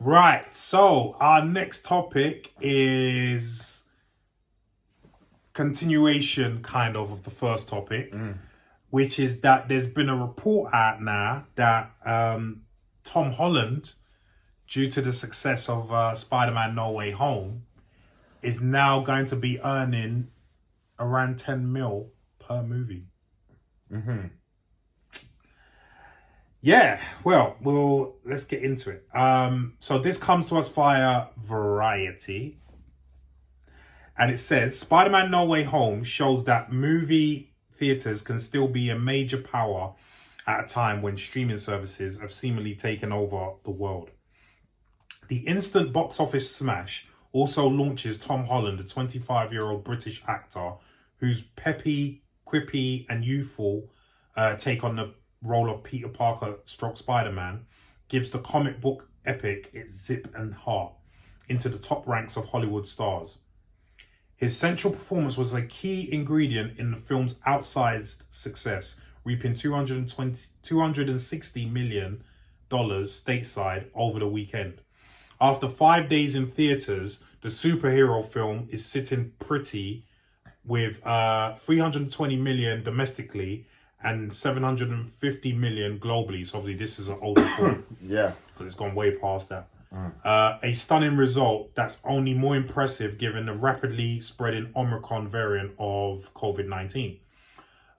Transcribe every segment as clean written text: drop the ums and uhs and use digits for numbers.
Right, so our next topic is continuation kind of the first topic, which is that there's been a report out now that Tom Holland, due to the success of Spider-Man No Way Home, is now going to be earning around 10 mil per movie. Yeah, well, let's get into it. So this comes to us via Variety. And it says, Spider-Man No Way Home shows that movie theaters can still be a major power at a time when streaming services have seemingly taken over the world. The instant box office smash also launches Tom Holland, a 25-year-old British actor whose peppy, quippy and youthful take on the role of Peter Parker / Spider-Man gives the comic book epic its zip and heart into the top ranks of Hollywood stars. His central performance was a key ingredient in the film's outsized success, reaping $260 million stateside over the weekend. After 5 days in theaters, the superhero film is sitting pretty with $320 million domestically and $750 million globally. So obviously this is an old report. Yeah. Because it's gone way past that. A stunning result that's only more impressive given the rapidly spreading Omicron variant of COVID-19.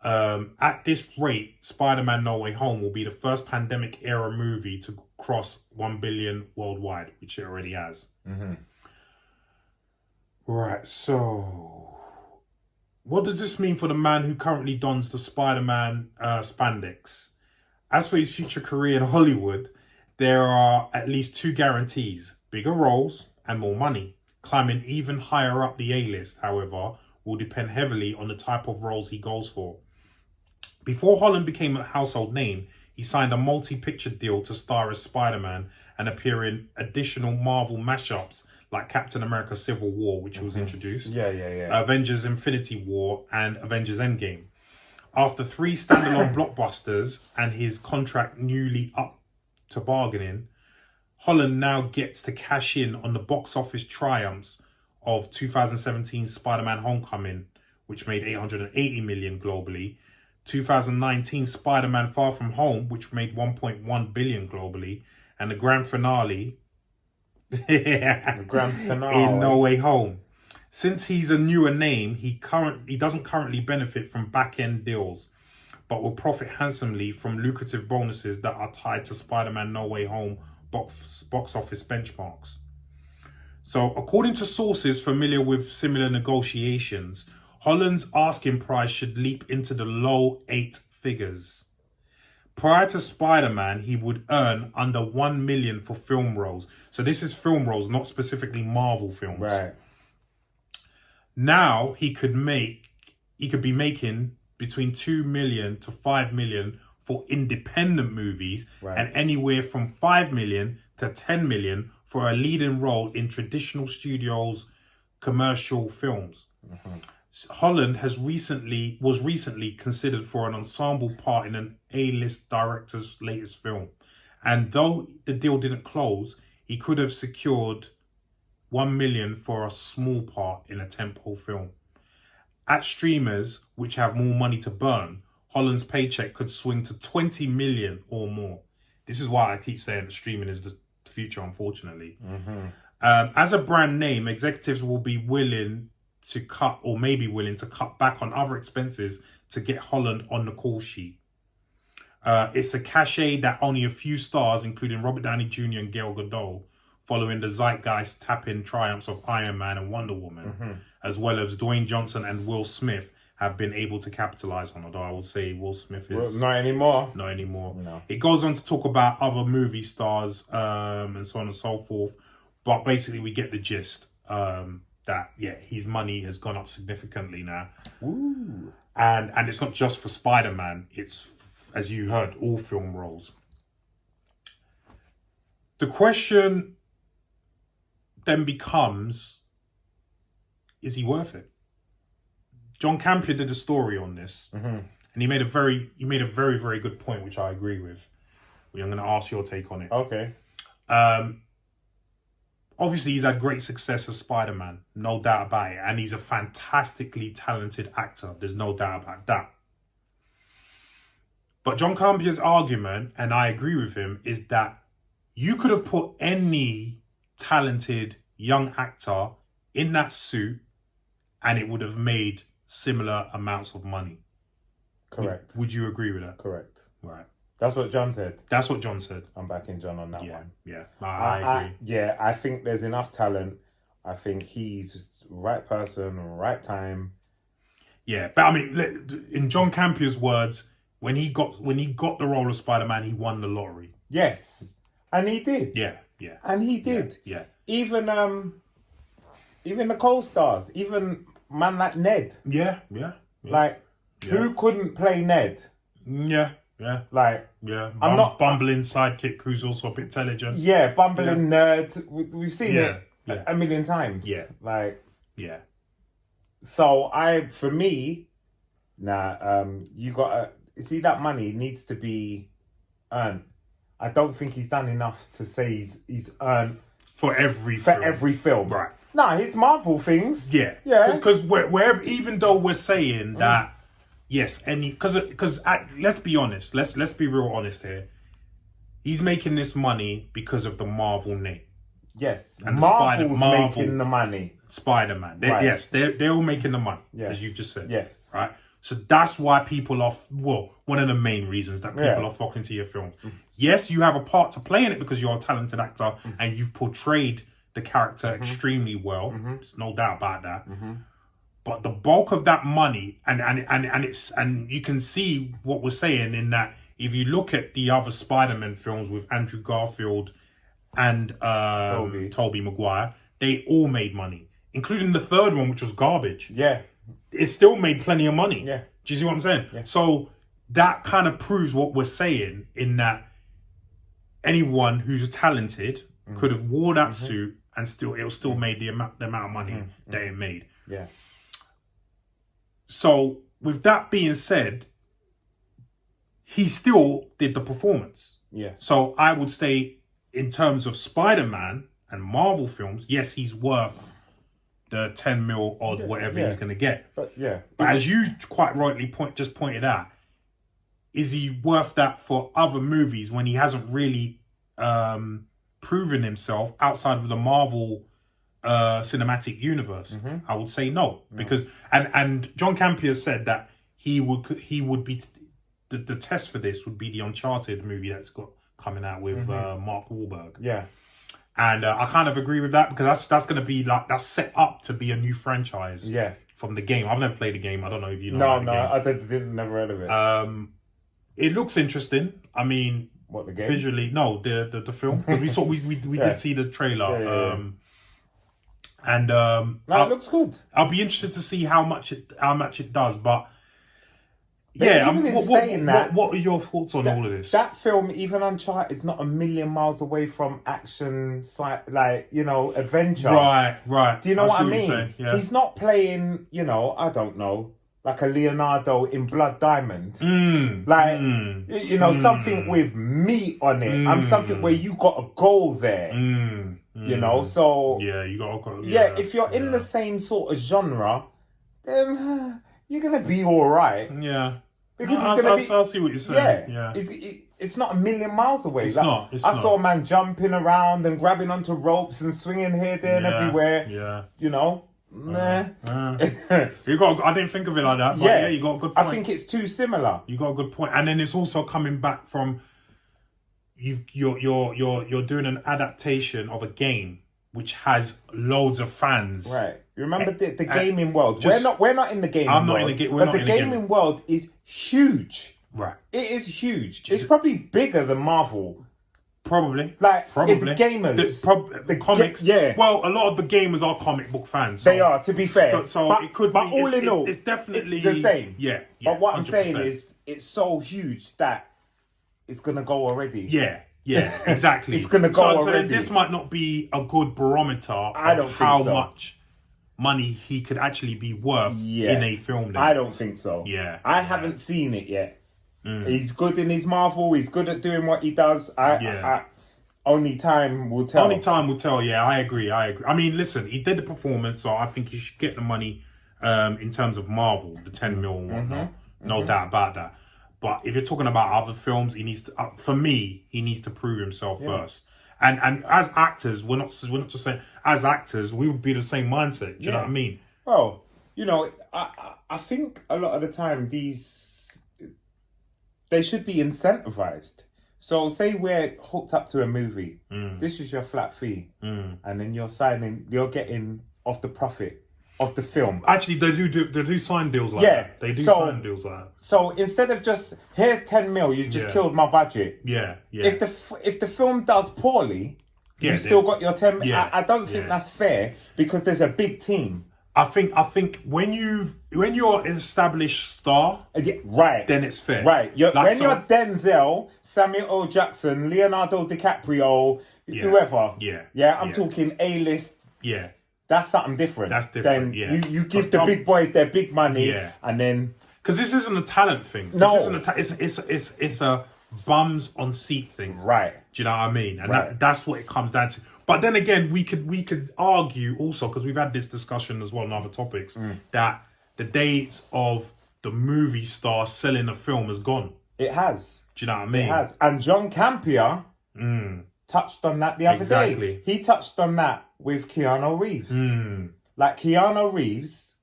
At this rate, Spider-Man No Way Home will be the first pandemic-era movie to cross 1 billion worldwide, which it already has. Right, so what does this mean for the man who currently dons the Spider-Man spandex? As for his future career in Hollywood, there are at least two guarantees: bigger roles and more money. Climbing even higher up the A-list, however, will depend heavily on the type of roles he goes for. Before Holland became a household name, he signed a multi-picture deal to star as Spider-Man and appear in additional Marvel mashups like Captain America Civil War, which was introduced, Avengers Infinity War, and Avengers Endgame. After 3 standalone blockbusters and his contract newly up to bargaining, Holland now gets to cash in on the box office triumphs of 2017 Spider-Man Homecoming, which made $880 million globally, 2019 Spider-Man Far From Home, which made $1.1 billion globally, and the grand finale in No Way Home. Since he's a newer name, he doesn't currently benefit from back-end deals, but will profit handsomely from lucrative bonuses that are tied to Spider-Man No Way Home box office benchmarks. So, according to sources familiar with similar negotiations, Holland's asking price should leap into the low 8 figures. Prior to Spider-Man, he would earn under $1 million for film roles. So this is film roles, not specifically Marvel films. Right. Now he could be making between $2 million to $5 million for independent movies, and anywhere from $5 million to $10 million for a leading role in traditional studios' commercial films. Holland was recently considered for an ensemble part in an A-list director's latest film. And though the deal didn't close, he could have secured $1 million for a small part in a tentpole film. At streamers, which have more money to burn, Holland's paycheck could swing to $20 million or more. This is why I keep saying that streaming is the future, unfortunately. As a brand name, executives will be willing to cut back on other expenses to get Holland on the call sheet. It's a cachet that only a few stars, including Robert Downey Jr. and Gal Gadot, following the zeitgeist tap-in triumphs of Iron Man and Wonder Woman, as well as Dwayne Johnson and Will Smith, have been able to capitalize on. Although I would say Will Smith is... Not anymore. Not anymore. No. It goes on to talk about other movie stars and so on and so forth. But basically we get the gist. That his money has gone up significantly now. Ooh. And it's not just for Spider-Man, it's, as you heard, all film roles. The question then becomes, is he worth it? John Campion did a story on this, and he made a very, very good point, which I agree with. I'm going to ask your take on it. Okay. obviously he's had great success as Spider-Man, no doubt about it. And he's a fantastically talented actor. There's no doubt about that. But John Campion's argument, and I agree with him, is that you could have put any talented young actor in that suit and it would have made similar amounts of money. Correct. Would you agree with that? Correct. Right. That's what John said. That's what John said. I'm backing John on that one. Yeah. I agree. Yeah, I think there's enough talent. I think he's just right person, right time. Yeah, but I mean, in John Campion's words, when he got the role of Spider-Man, he won the lottery. Yes, and he did. Yeah. And he did. Yeah. Even the co-stars, even man like Ned. Yeah. Like, who couldn't play Ned? Yeah. Like, I'm not bumbling sidekick who's also a bit intelligent. Yeah, bumbling nerd. We've seen it a million times. Yeah. Like, yeah. So for me, you gotta see that money needs to be earned. I don't think he's done enough to say he's earned for every film. Right. Nah, his Marvel things. Yeah. Because we're even though we're saying that. Yes, because let's be honest. Let's be real honest here. He's making this money because of the Marvel name. Yes, and Marvel's making the money. Spider-Man. Right. Yes, they're all making the money, as you just said. Yes. Right? So that's why people are, one of the main reasons that people are flocking to your film. Yes, you have a part to play in it because you're a talented actor and you've portrayed the character extremely well. There's no doubt about that. But the bulk of that money, and you can see what we're saying in that if you look at the other Spider-Man films with Andrew Garfield and Tobey Maguire, they all made money, including the third one, which was garbage. Yeah. It still made plenty of money. Yeah. Do you see what I'm saying? Yeah. So that kind of proves what we're saying in that anyone who's talented could have wore that suit and it'll still made the amount of money that it made. Yeah. So with that being said, he still did the performance. Yeah. So I would say in terms of Spider-Man and Marvel films, yes, he's worth the 10 mil odd whatever he's going to get. But as you quite rightly pointed out, is he worth that for other movies when he hasn't really proven himself outside of the Marvel cinematic universe? I would say no, because and John Campion said that he would be the test for this would be the Uncharted movie that's got coming out with Mark Wahlberg. Yeah. And I kind of agree with that because that's going to be that's set up to be a new franchise. Yeah. From the game. I've never played the game. I don't know if you know. No, I didn't never heard of it. It looks interesting. I mean, what, the game? Visually, no, the film, because we did see the trailer. And it looks good. I'll be interested to see how much it does, but what are your thoughts on all of this? That film, even Uncharted, is not a million miles away from action, adventure. Right. Do you know what I mean? Saying, yeah. He's not playing, I don't know, like a Leonardo in Blood Diamond. Something with meat on it. I'm something where you got a goal there. So... Yeah, you got a goal. Yeah, if you're in the same sort of genre, then... you're going to be all right. Yeah. Because I'll see what you're saying. Yeah. It's not a million miles away. It's not. I saw a man jumping around and grabbing onto ropes and swinging here, there, and everywhere. Yeah. I didn't think of it like that. But you got a good point. I think it's too similar. You got a good point. And then it's also coming back from you're doing an adaptation of a game which has loads of fans. Right. You remember the gaming world? We're not in the gaming world. I'm not in the gaming world. But the gaming world is huge. Right. It is huge. It's probably bigger than Marvel. Probably. The gamers. The comics. Well, a lot of the gamers are comic book fans. They are, to be fair. So it could be. But all in all, it's definitely the same. Yeah. But what I'm 100%. saying is, it's so huge that it's going to go already. Yeah, exactly. It's going to go already. So this might not be a good barometer of how much money he could actually be worth in a film. I don't think so. Yeah. I haven't seen it yet. He's good in his Marvel. He's good at doing what he does. only time will tell. Only time will tell. Yeah, I agree. I mean, listen, he did the performance, so I think he should get the money in terms of Marvel, the 10 mil and whatnot. No doubt about that. But if you're talking about other films, he needs to, for me, he needs to prove himself first. And as actors, we're not just saying, as actors, we would be the same mindset. Do you know what I mean? Well, you know, I think a lot of the time they should be incentivized. So say we're hooked up to a movie. This is your flat fee. And then you're getting off the profit of the film. Actually, they do sign deals like that. They do sign deals like that. So instead of just, here's 10 mil, you just killed my budget. Yeah. If the film does poorly, you still got your 10 mil. I don't think that's fair because there's a big team. I think when you're an established star, right, then it's fair. Right, you're Denzel, Samuel L. Jackson, Leonardo DiCaprio, whoever. I'm talking A-list. Yeah, that's something different. That's different. Then you give the big boys their big money, and then because this isn't a talent thing. No, this isn't it's a bums on seat thing. Right. Do you know what I mean? And that's what it comes down to. But then again, we could argue also, because we've had this discussion as well on other topics, that the days of the movie star selling a film has gone. It has. Do you know what I mean? It has. And John Campion touched on that the other day. He touched on that with Keanu Reeves. Like Keanu Reeves,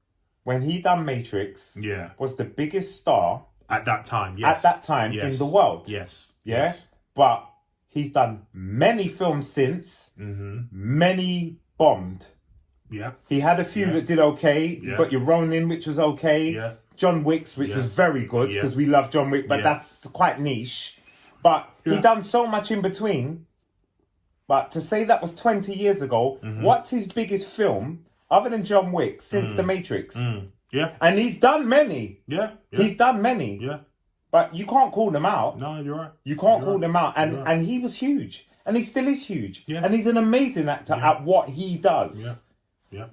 when he done Matrix, was the biggest star at that time. In the world. Yes. But he's done many films since. Many bombed. Yeah. He had a few that did okay. You got your Ronin, which was okay. Yeah. John Wick's, which was very good because we love John Wick, but that's quite niche. But he done so much in between. But to say that was 20 years ago, what's his biggest film other than John Wick since The Matrix? Yeah. And he's done many. Yeah. He's done many. Yeah. But you can't call them out. No, you're right. You can't call them out. And he was huge. And he still is huge. Yeah. And he's an amazing actor at what he does. Yeah.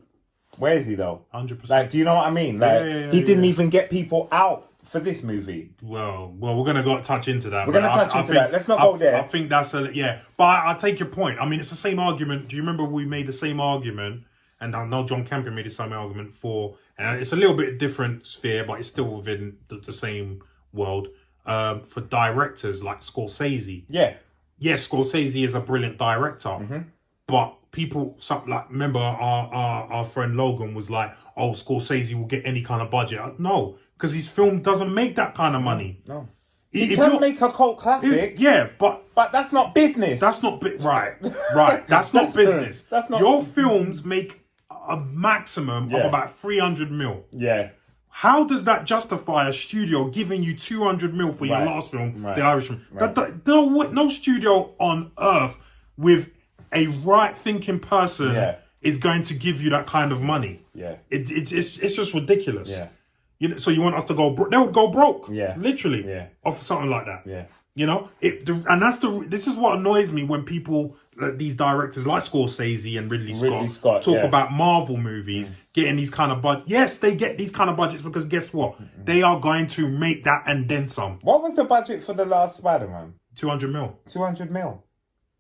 Where is he though? 100%. Like, do you know what I mean? Like, he didn't even get people out for this movie. Well, we're gonna go touch into that. We're gonna touch into that. Let's not go there. I think that's but I take your point. I mean, it's the same argument. Do you remember we made the same argument? And I know John Campion made the same argument for, and it's a little bit different sphere, but it's still within the same world. For directors like Scorsese. Yes, Scorsese is a brilliant director, but people, remember our friend Logan was like, oh, Scorsese will get any kind of budget. No, because his film doesn't make that kind of money. No. He can make a cult classic. But that's not business. That's not right. That's not business. That's not your films make a maximum of about 300 mil. Yeah. How does that justify a studio giving you 200 mil for your last film, The Irishman? No studio on earth with a right-thinking person is going to give you that kind of money. Yeah, it's just ridiculous. Yeah, you know. So you want us to go? They'll go broke. Yeah, literally. Yeah, off something like that. Yeah. You know, this is what annoys me when people, these directors like Scorsese and Ridley Scott talk about Marvel movies getting these kind of budgets. Yes, they get these kind of budgets because guess what? They are going to make that and then some. What was the budget for the last Spider-Man? 200 mil. 200 mil.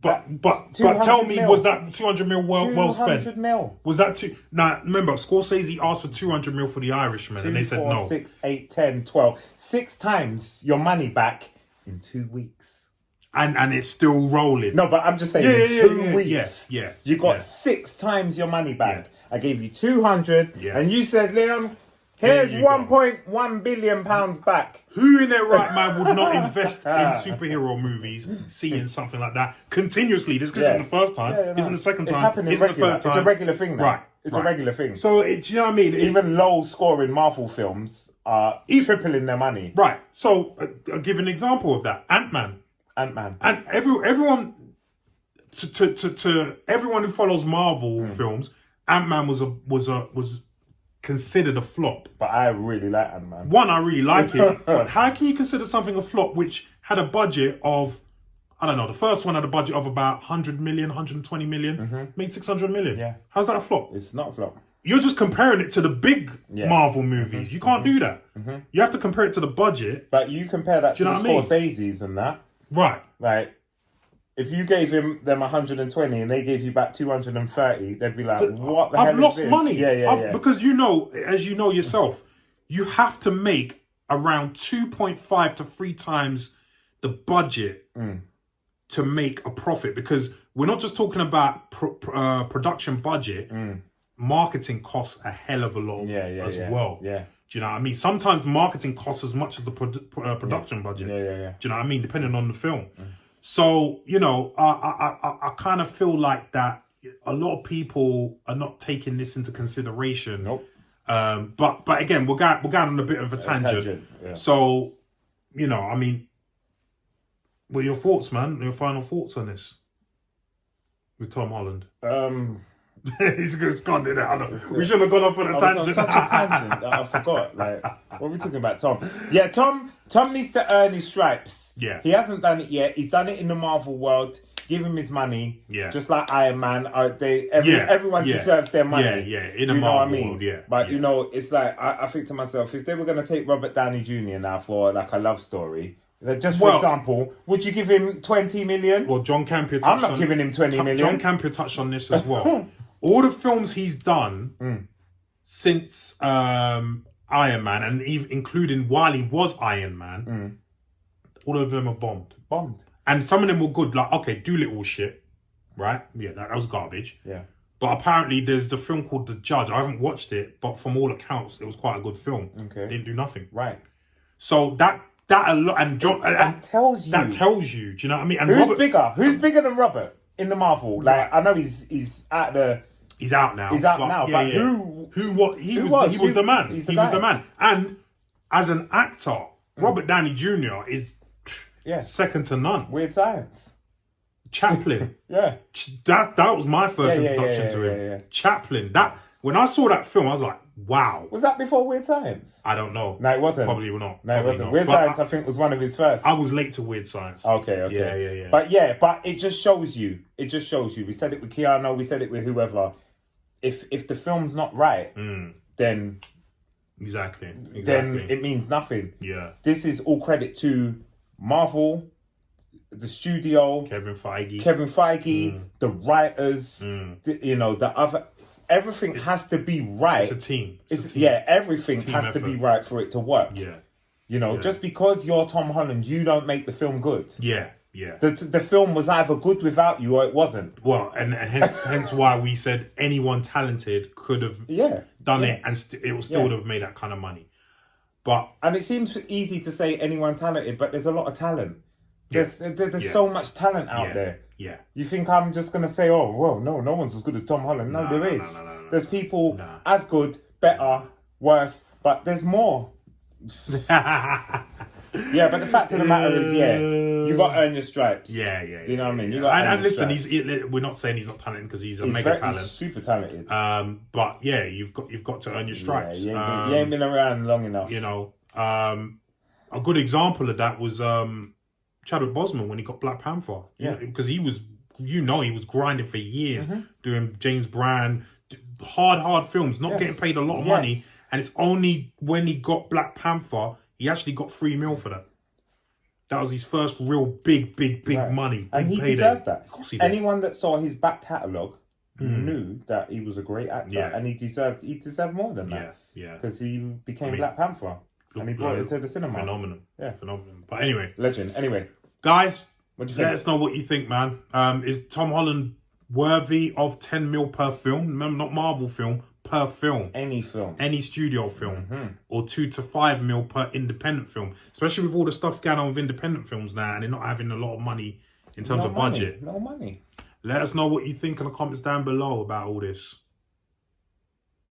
But tell me, was that 200 mil well spent? 200 mil. Was that Now, remember, Scorsese asked for 200 mil for The Irishman, and they said no. 6, 8, 10, 12. 6 times your money back in 2 weeks. And it's still rolling. No, but I'm just saying, in 2 weeks. Yeah. You got 6 times your money back. I gave you 200, and you said, Leon, here's 1.1 billion pounds back. Who in their right mind would not invest in superhero movies, seeing something like that continuously? This isn't the first time. This isn't the second time. It's happening Isn't the regular. third time. It's a regular thing now. Right. It's a regular thing. So, do you know what I mean? Even low-scoring Marvel films are tripling their money. Right. So, I'll give an example of that. Ant-Man. And everyone, to everyone who follows Marvel films, Ant-Man was considered a flop. But I really like Ant-Man. One, I really like it. But how can you consider something a flop which had a budget of, I don't know, the first one had a budget of about 100 million, 120 million, made 600 million. Yeah. How's that a flop? It's not a flop. You're just comparing it to the big Marvel movies. You can't do that. You have to compare it to the budget. But you compare that to the Scorsese's and that. Right. Like, If you gave them 120 and they gave you back 230, they'd be like, "What the hell I've is lost this?" money. Yeah. Because as you know yourself, you have to make around 2.5 to 3 times the budget to make a profit. Because we're not just talking about production budget. Marketing costs a hell of a lot as well. Yeah. Do you know what I mean? Sometimes marketing costs as much as the production budget. Yeah. Do you know what I mean? Depending on the film. So, you know, I kind of feel like that a lot of people are not taking this into consideration. Nope. But again, we're going on a bit of a tangent. Yeah. So, you know, I mean, what are your thoughts, man? Your final thoughts on this with Tom Holland? He's gone do that. We should have gone off on a tangent. On such a tangent that I forgot. Like, what are we talking about, Tom? Yeah, Tom needs to earn his stripes. Yeah. He hasn't done it yet. He's done it in the Marvel world. Give him his money. Yeah. Just like Iron Man. Everyone deserves their money. Yeah. In the Marvel world, yeah. But, you know, it's like, I think to myself, if they were going to take Robert Downey Jr. now for, like, a love story... Just for example, would you give him 20 million? Well, John Campion touched I'm not giving him 20 million. John Campion touched on this as well. All the films he's done since Iron Man, and even including while he was Iron Man, all of them are bombed. And some of them were good. Like, okay, Doolittle shit, right? Yeah, that was garbage. Yeah. But apparently there's the film called The Judge. I haven't watched it, but from all accounts, it was quite a good film. Okay. Didn't do nothing. Right. So that a lot, and John, that tells you. That tells you. Do you know what I mean? And who's bigger? Who's bigger than Robert in the Marvel? Like, I know he's out the. He's out now. But he was the man. He was the man. And as an actor, Robert Downey Jr. is second to none. Weird Science. Chaplin. Yeah. That was my first introduction to him. Yeah. Chaplin. That when I saw that film, I was like, wow. Was that before Weird Science? I don't know. No, it wasn't. Probably not. No, it wasn't. Weird Science, I think, was one of his first. I was late to Weird Science. Okay. Yeah. But it just shows you. We said it with Keanu. We said it with whoever. If the film's not right, then exactly, then it means nothing. Yeah. This is all credit to Marvel, the studio, Kevin Feige, the writers, the other. Everything has to be right. It's a team. Everything has to be right for it to work. Yeah. Just because you're Tom Holland, you don't make the film good. Yeah. The film was either good without you or it wasn't. Well, and hence why we said anyone talented could have done it, and it would still have made that kind of money. And it seems easy to say anyone talented, but there's a lot of talent. There's so much talent out there. Yeah. You think I'm just going to say, oh, well, no one's as good as Tom Holland. No, there is. No, there's people as good, better, worse, but there's more. Yeah, but the fact of the matter is, you got to earn your stripes. Yeah. You know what I mean? You got and listen, we're not saying he's not talented because he's a mega talent. He's super talented. But yeah, you've got to earn your stripes. You ain't been around long enough. You know, a good example of that was Chadwick Boseman when he got Black Panther. Because he was grinding for years doing James Brown, hard films, not getting paid a lot of money. And it's only when he got Black Panther, he actually got $3 million for that. That was his first real big money. And he payday. deserved that. Of course he did. Anyone that saw his back catalogue knew that he was a great actor, and he deserved more than that. Yeah. Because he became Black Panther. And he brought it to the cinema. Phenomenal. Yeah. Phenomenal. But anyway. Legend. Anyway. Guys, what do you think? Let us know what you think, man. Is Tom Holland worthy of 10 mil per film? Remember, not Marvel film, per film. Any film. Any studio film. Or 2 to 5 mil per independent film. Especially with all the stuff going on with independent films now and they're not having a lot of money in terms of budget. No money. Let us know what you think in the comments down below about all this.